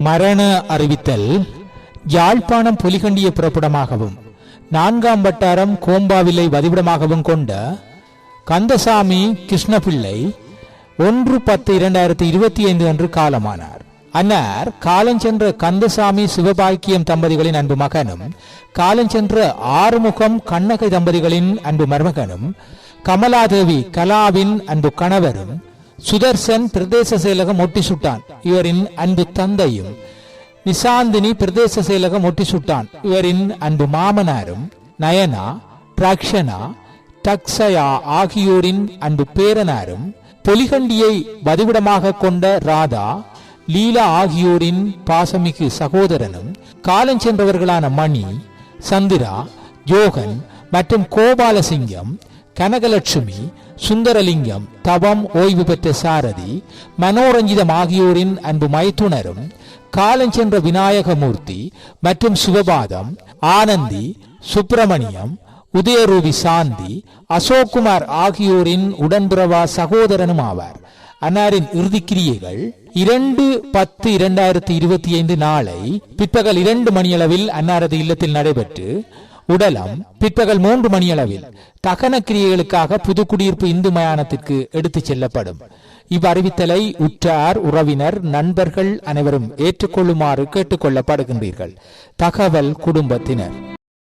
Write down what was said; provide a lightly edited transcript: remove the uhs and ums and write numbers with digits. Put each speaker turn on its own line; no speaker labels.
மரண அறிவித்தல். யாழ்ப்பாணம் பொலிகண்டிய புறப்படமாகவும் 4ஆம் வட்டாரம் கோம்பாவிலை வதிவிடமாகவும் கொண்ட கந்தசாமி கிருஷ்ணபிள்ளை 1/10/2025 அன்று காலமானார். அன்னார் காலஞ்சென்ற கந்தசாமி சிவபாக்கியம் தம்பதிகளின் அன்பு மகனும், காலஞ்சென்ற ஆறுமுகம் கண்ணகை தம்பதிகளின் அன்பு மருமகனும், கமலாதேவி கலாவின் அன்பு கணவரும், சுதர்சன் பிரதேச செயலகம் ஒட்டிசுட்டான் இவரின் அன்பு தந்தையும், நிசாந்தினி பிரதேச செயலகம் ஒட்டிசுட்டான் இவரின் அன்பு மாமனாரும், நயனா பிரக்ஷனா டக்ஸயா ஆகியோரின் அன்பு பேரனாரும், பொலிகண்டியை வதிவிடமாக கொண்ட ராதா லீலா ஆகியோரின் பாசமிகு சகோதரனும், காலஞ்சென்றவர்களான மணி, சந்திரா, யோகன் மற்றும் கோபாலசிங்கம், கனகலட்சுமி, சுந்தரலிங்கம், தவம் ஓய்வு பெற்ற சாரதி, மனோரஞ்சிதம் ஆகியோரின் அன்பு மைத்துனரும், காலஞ்சென்ற விநாயகமூர்த்தி மற்றும் சிவபாதம், ஆனந்தி, சுப்பிரமணியம், உதயரூபி சாந்தி, அசோக்குமார் ஆகியோரின் உடன்பிறவா சகோதரனும் ஆவார். அன்னாரின் இறுதிக்கிரியைகள் 2/10/2025 நாளை பிற்பகல் 2 மணியளவில் அன்னாரது இல்லத்தில் நடைபெற்று, உடலம் பிற்பகல் 3 மணியளவில் தகன கிரியைகளுக்காக புதுக்குடியிருப்பு இந்து மயானத்திற்கு எடுத்துச் செல்லப்படும். இவ்வறிவித்தலை உற்றார் உறவினர் நண்பர்கள் அனைவரும் ஏற்றுக்கொள்ளுமாறு கேட்டுக்கொள்ளப்படுகின்றீர்கள். தகவல் குடும்பத்தினர்.